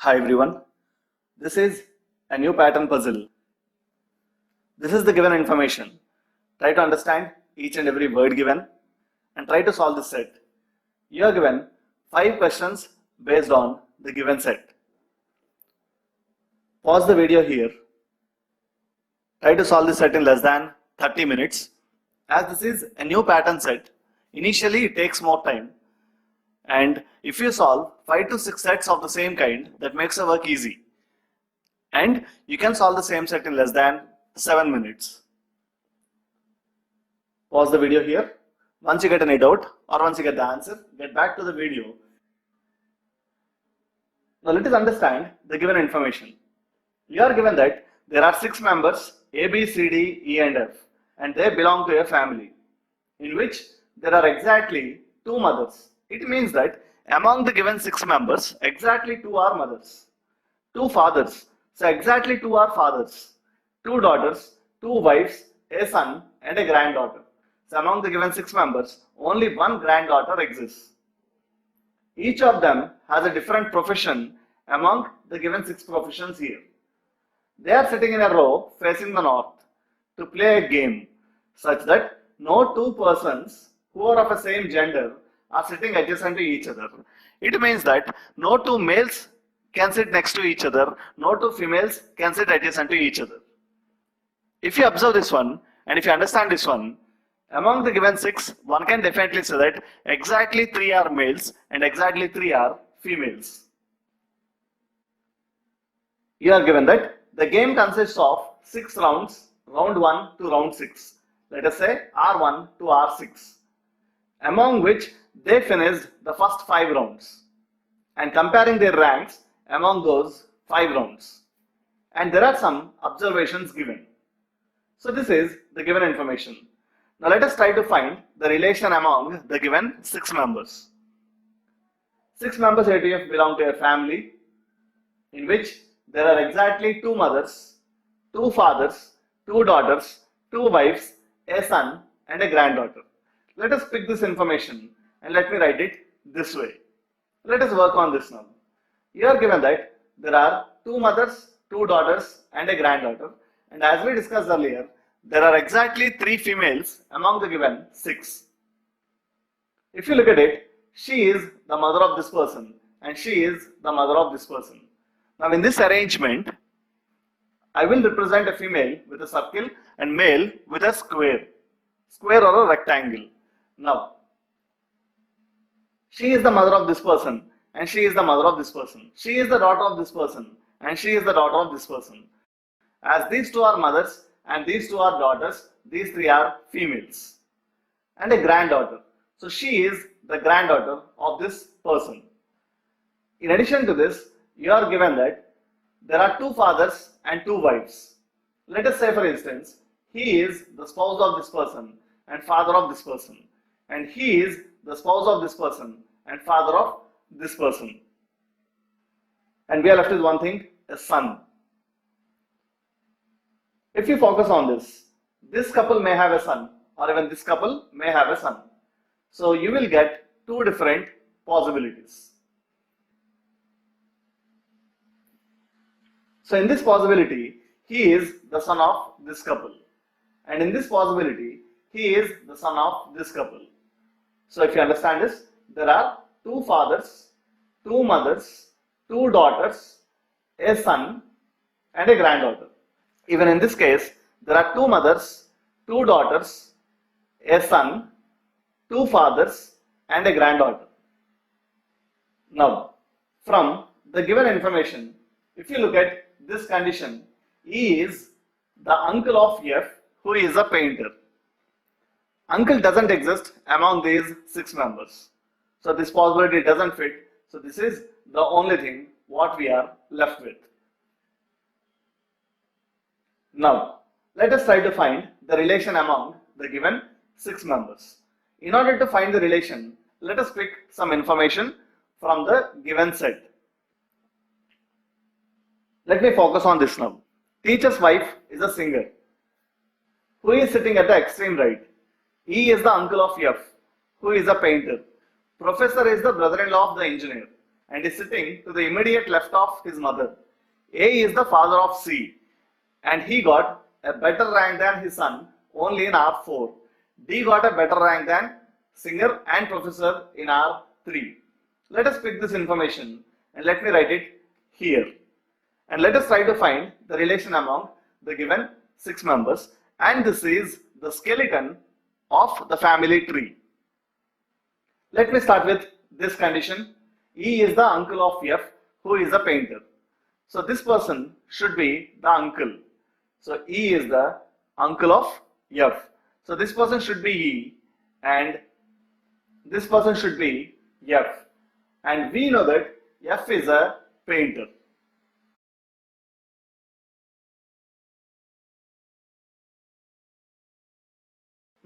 Hi everyone, this is a new pattern puzzle. This is the given information. Try to understand each and every word given and try to solve this set. You are given 5 questions based on the given set. Pause the video here. Try to solve this set in less than 30 minutes. As this is a new pattern set, initially it takes more time. And if you solve 5 to 6 sets of the same kind, that makes the work easy. And you can solve the same set in less than 7 minutes. Pause the video here. Once you get any doubt or once you get the answer, get back to the video. Now let us understand the given information. You are given that there are 6 members A, B, C, D, E and F and they belong to a family in which there are exactly 2 mothers. It means that among the given 6 members, exactly 2 are mothers. 2 fathers, so exactly 2 are fathers. 2 daughters, 2 wives, a son and a granddaughter. So among the given 6 members, only 1 granddaughter exists. Each of them has a different profession among the given 6 professions here. They are sitting in a row facing the north to play a game such that no 2 persons who are of the same gender are sitting adjacent to each other. It means that no 2 males can sit next to each other, no 2 females can sit adjacent to each other. If you observe this one and if you understand this one, among the given 6, one can definitely say that exactly 3 are males and exactly 3 are females. You are given that the game consists of 6 rounds, round 1 to round 6. Let us say R1 to R6, among which they finished the first 5 rounds and comparing their ranks among those 5 rounds. And there are some observations given. So this is the given information. Now let us try to find the relation among the given 6 members. 6 members A to F belong to a family in which there are exactly 2 mothers, 2 fathers, 2 daughters, 2 wives, a son and a granddaughter. Let us pick this information and let me write it this way. Let us work on this now. You are given that there are 2 mothers, 2 daughters and a granddaughter, and as we discussed earlier, there are exactly 3 females among the given 6. If you look at it, she is the mother of this person and she is the mother of this person. Now in this arrangement, I will represent a female with a circle and male with a square or a rectangle. Now, she is the mother of this person and she is the mother of this person. She is the daughter of this person and she is the daughter of this person. As these 2 are mothers and these 2 are daughters, these 3 are females. And a granddaughter. So she is the granddaughter of this person. In addition to this, you are given that there are 2 fathers and 2 wives. Let us say for instance, he is the spouse of this person and father of this person. And he is the spouse of this person and father of this person. And we are left with one thing, a son. If you focus on this couple may have a son or even this couple may have a son. So you will get 2 different possibilities. So in this possibility, he is the son of this couple. And in this possibility, he is the son of this couple. So if you understand this, there are 2 fathers, 2 mothers, 2 daughters, a son and a granddaughter. Even in this case, there are 2 mothers, 2 daughters, a son, 2 fathers and a granddaughter. Now, from the given information, if you look at this condition, E is the uncle of F who is a painter. Uncle doesn't exist among these 6 members. So this possibility doesn't fit. So this is the only thing what we are left with. Now, let us try to find the relation among the given 6 members. In order to find the relation, let us pick some information from the given set. Let me focus on this now. Teacher's wife is a singer. Who is sitting at the extreme right? E is the uncle of F, who is a painter. Professor is the brother-in-law of the engineer. and is sitting to the immediate left of his mother. A is the father of C and he got a better rank than his son only in R4. D got a better rank than singer and professor in R3. Let us pick this information and let me write it here. And let us try to find the relation among the given 6 members, and this is the skeleton of the family tree. Let me start with this condition. E is the uncle of F, who is a painter. So this person should be the uncle. So E is the uncle of F. So this person should be E and this person should be F. And we know that F is a painter.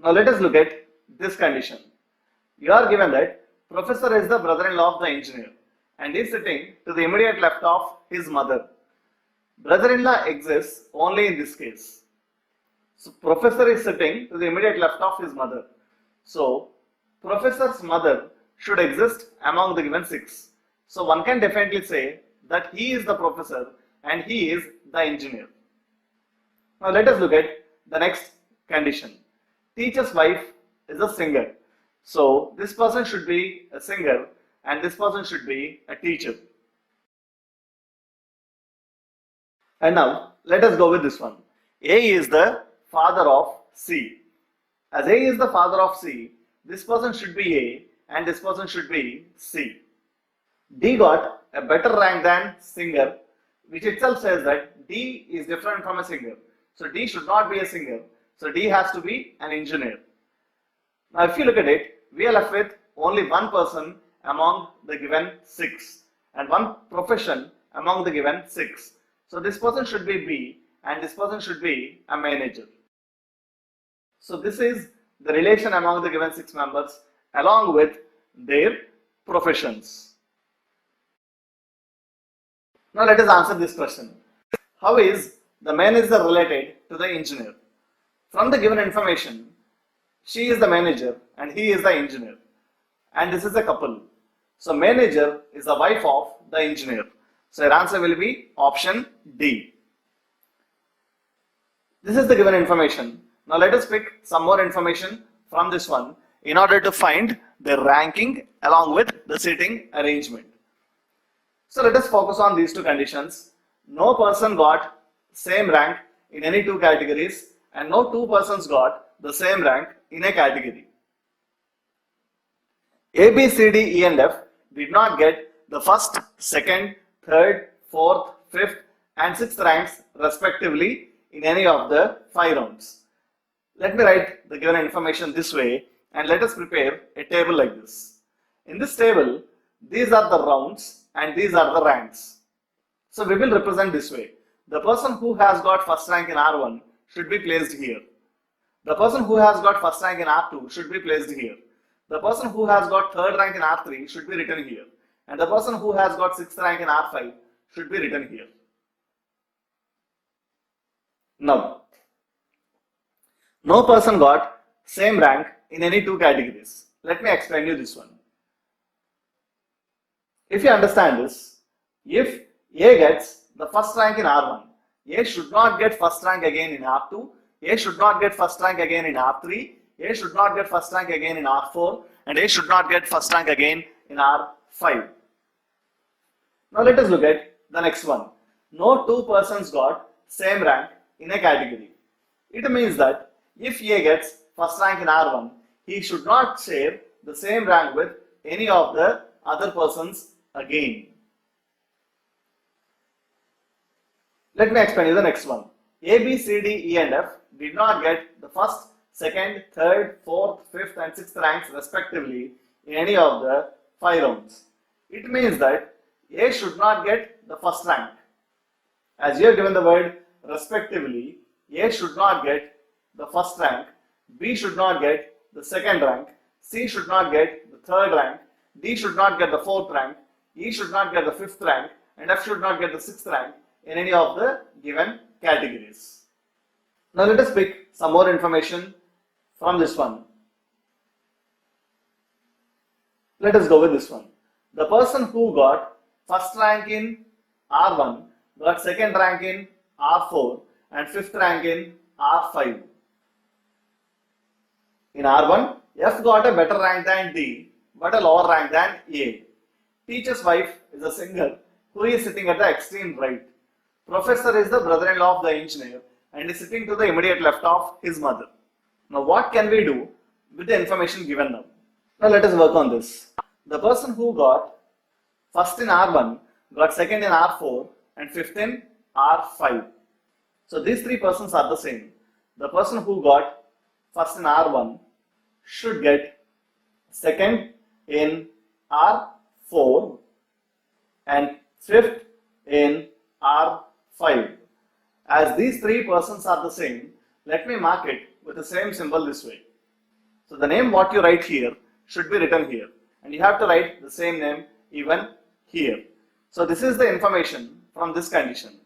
Now let us look at this condition. You are given that professor is the brother-in-law of the engineer and is sitting to the immediate left of his mother. Brother-in-law exists only in this case. So professor is sitting to the immediate left of his mother. So professor's mother should exist among the given 6. So one can definitely say that he is the professor and he is the engineer. Now let us look at the next condition. Teacher's wife is a singer. So this person should be a singer and this person should be a teacher. And now let us go with this one. A is the father of C. As A is the father of C, this person should be A and this person should be C. D got a better rank than singer, which itself says that D is different from a singer. So D should not be a singer. So D has to be an engineer. Now if you look at it, we are left with only one person among the given 6 and one profession among the given 6. So this person should be B and this person should be a manager. So this is the relation among the given 6 members along with their professions. Now let us answer this question. How is the manager related to the engineer? From the given information, she is the manager and he is the engineer. And this is a couple. So manager is the wife of the engineer. So your answer will be option D. This is the given information. Now let us pick some more information from this one in order to find the ranking along with the seating arrangement. So let us focus on these two conditions. No person got same rank in any two categories and no two persons got the same rank in a category. A, B, C, D, E and F did not get the first, second, third, fourth, fifth and sixth ranks respectively in any of the 5 rounds. Let me write the given information this way and let us prepare a table like this. In this table, these are the rounds and these are the ranks. So we will represent this way. The person who has got first rank in R1 should be placed here. The person who has got first rank in R2 should be placed here. The person who has got third rank in R3 should be written here. And the person who has got 6th rank in R5 should be written here. Now, no person got same rank in any two categories. Let me explain you this one. If you understand this, if A gets the first rank in R1, A should not get first rank again in R2, A should not get first rank again in R3, A should not get first rank again in R4, and A should not get first rank again in R5. Now let us look at the next one. No two persons got same rank in a category. It means that if A gets first rank in R1, he should not share the same rank with any of the other persons again. Let me explain you the next one. A, B, C, D, E and F did not get the first, second, third, fourth, fifth and sixth ranks respectively in any of the 5 rounds. It means that A should not get the first rank. As you have given the word respectively, A should not get the first rank, B should not get the second rank, C should not get the third rank, D should not get the fourth rank, E should not get the fifth rank, and F should not get the sixth rank in any of the given categories. Now let us pick some more information from this one. Let us go with this one. The person who got first rank in R1 got second rank in R4 and fifth rank in R5. In R1, F got a better rank than D but a lower rank than A. Teacher's wife is a singer who is sitting at the extreme right. Professor is the brother-in-law of the engineer and is sitting to the immediate left of his mother. Now what can we do with the information given now? Now let us work on this. The person who got first in R1 got second in R4 and fifth in R5. So these three persons are the same. The person who got first in R1 should get second in R4 and fifth in R5. As these three persons are the same, let me mark it with the same symbol this way. So the name what you write here should be written here, and you have to write the same name even here. So this is the information from this condition.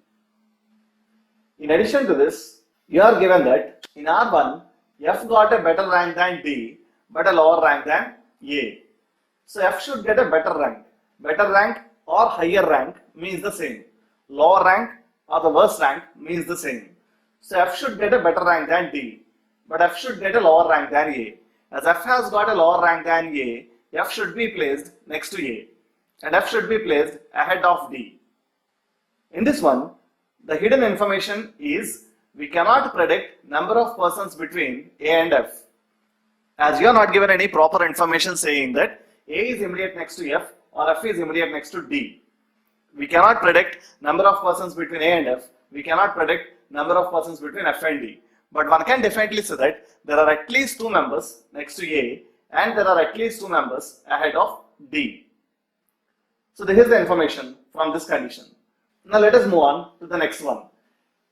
In addition to this, you are given that in R1, F got a better rank than D but a lower rank than A. So F should get a better rank. Better rank or higher rank means the same. Lower rank or the worst rank means the same. So F should get a better rank than D, but F should get a lower rank than A. As F has got a lower rank than A, F should be placed next to A and F should be placed ahead of D. In this one, the hidden information is we cannot predict number of persons between A and F. As you are not given any proper information saying that A is immediate next to F or F is immediate next to D. We cannot predict number of persons between A and F. We cannot predict number of persons between F and D. But one can definitely say that there are at least two members next to A and there are at least two members ahead of D. So this is the information from this condition. Now let us move on to the next one.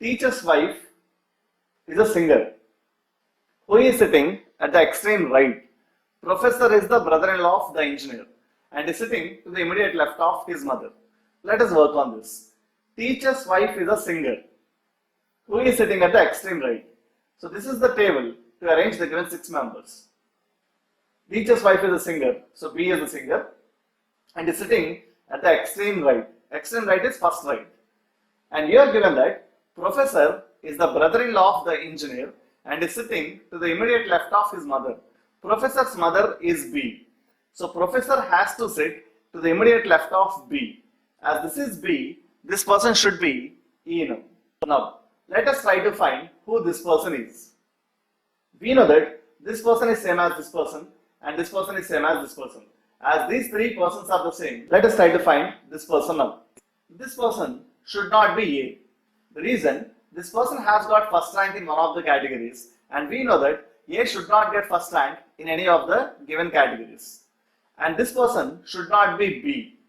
Teacher's wife is a singer who is sitting at the extreme right. Professor is the brother-in-law of the engineer and is sitting to the immediate left of his mother. Let us work on this. Teacher's wife is a singer who is sitting at the extreme right. So this is the table to arrange the given 6 members. Teacher's wife is a singer, so B is the singer and is sitting at the extreme right. Extreme right is first right. And you are given that Professor is the brother-in-law of the engineer and is sitting to the immediate left of his mother. Professor's mother is B. So Professor has to sit to the immediate left of B. As this is B, this person should be E now. Now, let us try to find who this person is. We know that this person is same as this person and this person is same as this person. As these three persons are the same, let us try to find this person now. This person should not be A. The reason, this person has got first rank in one of the categories and we know that A should not get first rank in any of the given categories. And this person should not be B.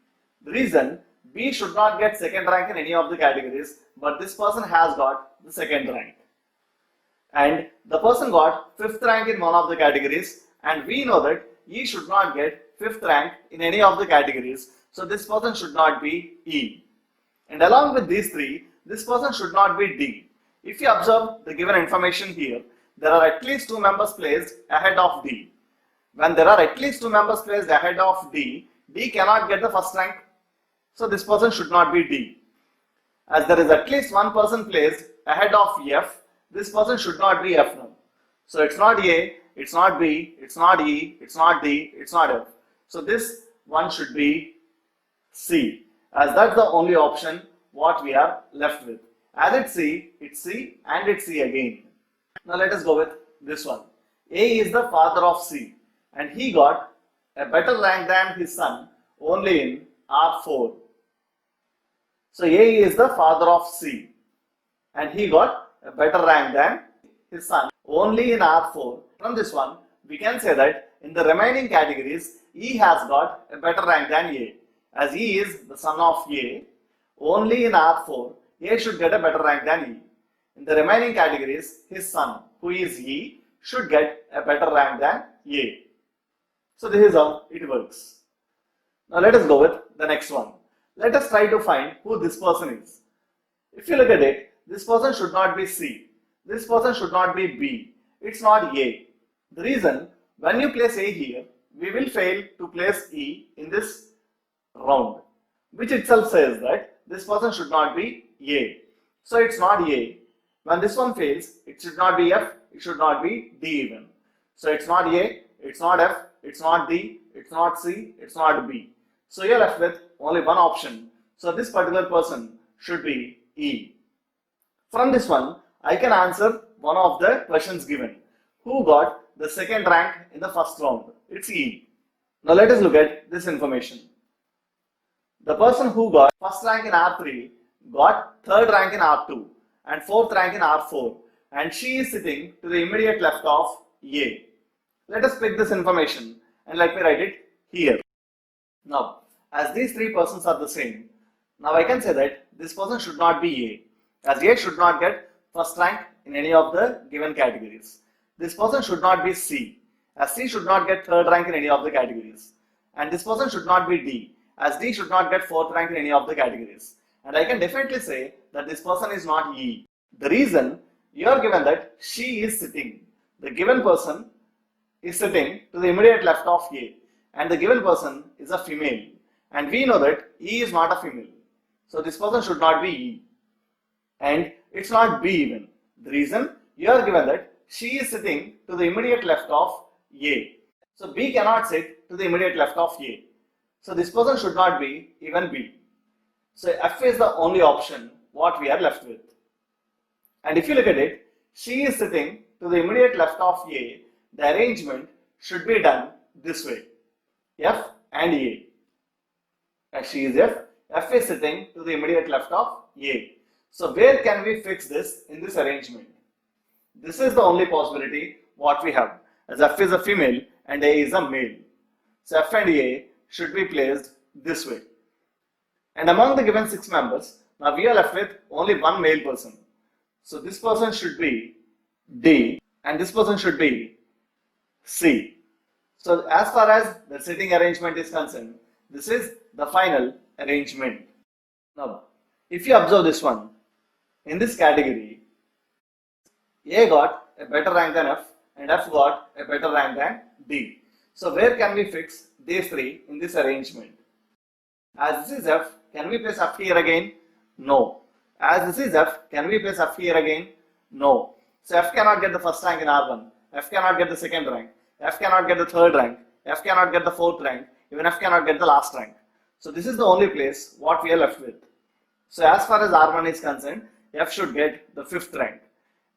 The reason, B should not get second rank in any of the categories, but this person has got the second rank. And the person got fifth rank in one of the categories and we know that E should not get fifth rank in any of the categories, so this person should not be E. And along with these three, this person should not be D. If you observe the given information here, there are at least two members placed ahead of D. When there are at least two members placed ahead of D, D cannot get the first rank, so this person should not be D. As there is at least one person placed ahead of F, this person should not be F now. So it's not A, it's not B, it's not E, it's not D, it's not F. So this one should be C, as that's the only option what we are left with. As it's C and it's C again. Now let us go with this one. A is the father of C and he got a better rank than his son only in R4. So A is the father of C and he got a better rank than his son only in R4. From this one, we can say that in the remaining categories, E has got a better rank than A. As E is the son of A, only in R4, A should get a better rank than E. In the remaining categories, his son, who is E, should get a better rank than A. So this is how it works. Now let us go with the next one. Let us try to find who this person is. If you look at it, this person should not be C. This person should not be B. It's not A. The reason, when you place A here, we will fail to place E in this round. which itself says that this person should not be A. So it's not A. When this one fails, it should not be F, it should not be D even. So it's not A, it's not F, it's not D, it's not C, it's not B. So you're left with only one option. So this particular person should be E. From this one, I can answer one of the questions given. Who got the second rank in the first round? It's E. Now let us look at this information. The person who got first rank in R3 got third rank in R2 and fourth rank in R4, and she is sitting to the immediate left of A. Let us pick this information and let me write it here. Now, as these three persons are the same, now I can say that this person should not be A, as A should not get first rank in any of the given categories. This person should not be C, as C should not get third rank in any of the categories. And this person should not be D, as D should not get fourth rank in any of the categories. And I can definitely say that this person is not E. The reason, you are given that she is sitting. The given person is sitting to the immediate left of A, and the given person is a female. And we know that E is not a female. So this person should not be E. And it's not B even. The reason, you are given that she is sitting to the immediate left of A. So B cannot sit to the immediate left of A. So this person should not be even B. So F is the only option what we are left with. And if you look at it, she is sitting to the immediate left of A. The arrangement should be done this way. F and A. As she is F, F is sitting to the immediate left of A. So where can we fix this in this arrangement? This is the only possibility what we have, as F is a female and A is a male. So F and A should be placed this way. And among the given 6 members, now we are left with only one male person. So this person should be D and this person should be C. So as far as the sitting arrangement is concerned, this is the final arrangement. Now, if you observe this one, in this category, A got a better rank than F and F got a better rank than D. So where can we fix these three in this arrangement? As this is F, can we place F here again? No. As this is F, can we place F here again? No. So F cannot get the first rank in R1. F cannot get the second rank. F cannot get the third rank. F cannot get the fourth rank. Even F cannot get the last rank. So this is the only place what we are left with. So as far as R1 is concerned, F should get the fifth rank.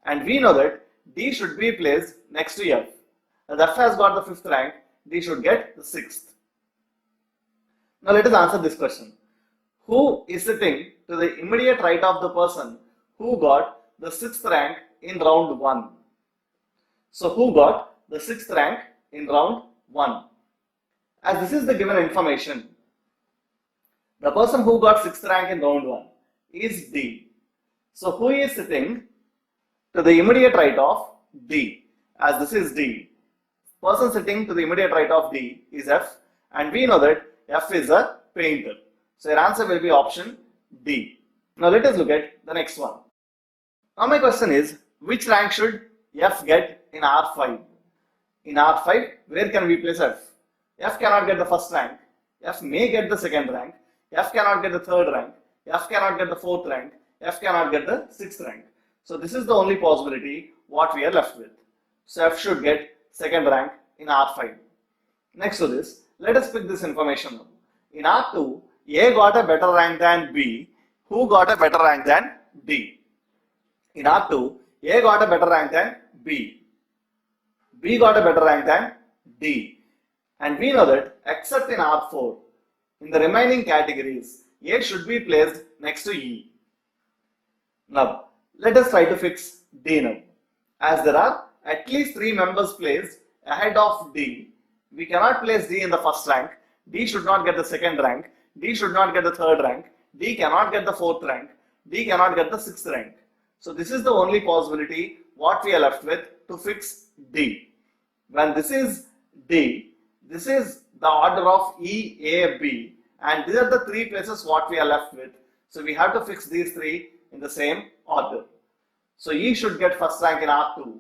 And we know that D should be placed next to F. As F has got the fifth rank, D should get the sixth. Now let us answer this question. Who is sitting to the immediate right of the person who got the sixth rank in round 1? So who got the sixth rank in round 1? As this is the given information, the person who got sixth rank in round 1 is D. So who is sitting to the immediate right of D? As this is D. Person sitting to the immediate right of D is F, and we know that F is a painter. So your answer will be option D. Now let us look at the next one. Now my question is, which rank should F get in R5? In R5, where can we place F? F cannot get the first rank. F may get the second rank. F cannot get the third rank. F cannot get the fourth rank. F cannot get the sixth rank. So this is the only possibility what we are left with. So F should get second rank in R5. Next to this, let us pick this information up. In R2, A got a better rank than B. Who got a better rank than D? In R2, A got a better rank than B. B got a better rank than D. And we know that except in R4, in the remaining categories, A should be placed next to E. Now, let us try to fix D now. As there are at least 3 members placed ahead of D, we cannot place D in the first rank. D should not get the second rank. D should not get the third rank. D cannot get the fourth rank. D cannot get the sixth rank. So this is the only possibility what we are left with to fix D. When this is D, this is the order of E, A, B, and these are the 3 places what we are left with. So we have to fix these 3 in the same order. So E should get first rank in R2,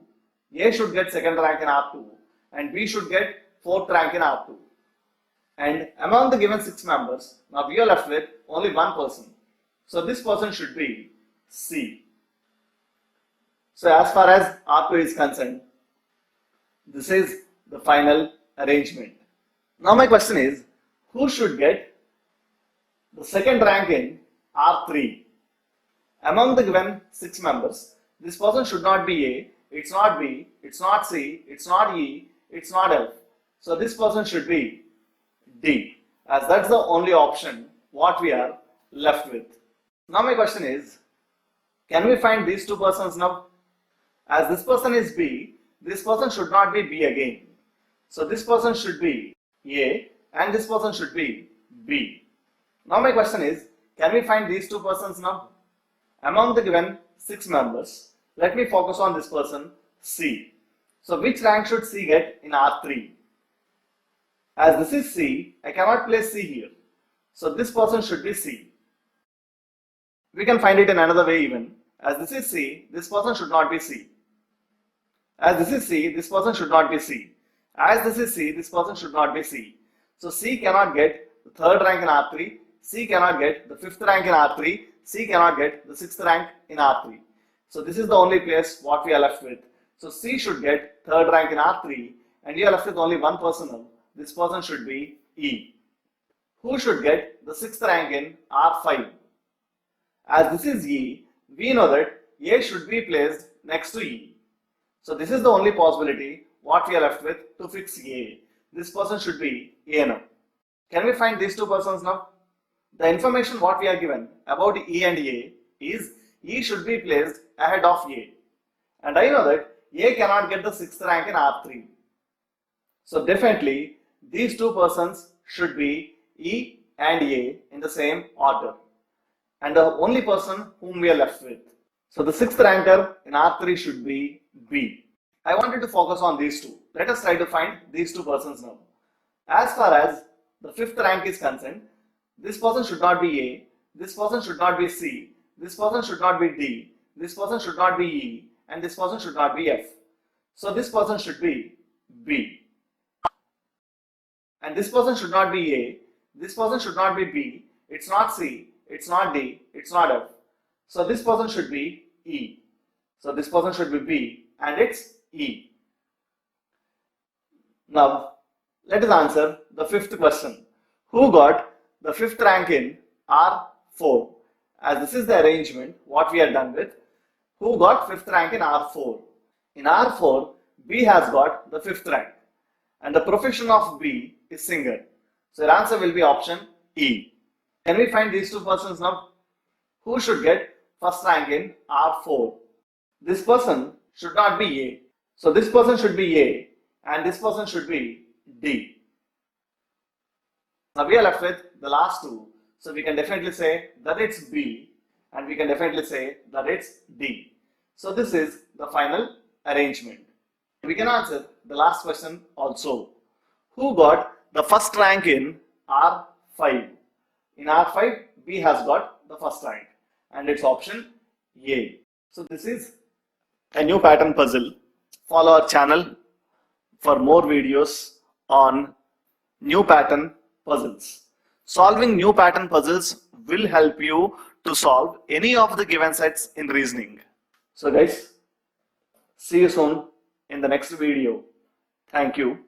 A should get second rank in R2, and B should get fourth rank in R2. And among the given 6 members, now we are left with only one person. So this person should be C. So as far as R2 is concerned, this is the final arrangement. Now my question is, who should get the second rank in R3? Among the given 6 members, this person should not be A, it's not B, it's not C, it's not E, it's not F. So this person should be D, as that's the only option what we are left with. Now my question is, can we find these two persons now? As this person is B, this person should not be B again. So this person should be A and this person should be B. Now my question is, can we find these two persons now? Among the given 6 members, let me focus on this person C. So which rank should C get in R3? As this is C, I cannot place C here. So this person should be C. We can find it in another way even. As this is C, this person should not be C. As this is C, this person should not be C. As this is C, this person should not be C. So C cannot get the 3rd rank in R3, C cannot get the 5th rank in R3, C cannot get the 6th rank in R3. So this is the only place what we are left with. So C should get 3rd rank in R3 and we are left with only one person now. This person should be E. Who should get the 6th rank in R5? As this is E, we know that A should be placed next to E. So this is the only possibility what we are left with to fix A. This person should be A now. Can we find these two persons now? The information what we are given about E and A is E should be placed ahead of A. And I know that A cannot get the 6th rank in R3. So definitely these two persons should be E and A in the same order. And the only person whom we are left with. So the 6th ranker in R3 should be B. I wanted to focus on these two. Let us try to find these two persons now. As far as the 5th rank is concerned, this person should not be A, this person should not be C, this person should not be D, this person should not be E, and this person should not be F. So this person should be B. And this person should not be A, this person should not be B, it's not C, it's not D, it's not F. So this person should be E. So this person should be B and it's E. Now let us answer the 5th question. Who got the 5th rank in R4? As this is the arrangement what we are done with. Who got 5th rank in R4? In R4, B has got the 5th rank and the profession of B is singer. So your answer will be option E. Can we find these two persons now? Who should get 1st rank in R4? This person should not be A. So this person should be A and this person should be D. Now we are left with the last two. So we can definitely say that it's B and we can definitely say that it's D. So this is the final arrangement. We can answer the last question also. Who got the 1st rank in R5? In R5, B has got the 1st rank and it's option A. So this is a new pattern puzzle. Follow our channel for more videos on new pattern puzzles. Solving new pattern puzzles will help you to solve any of the given sets in reasoning. So guys, see you soon in the next video. Thank you.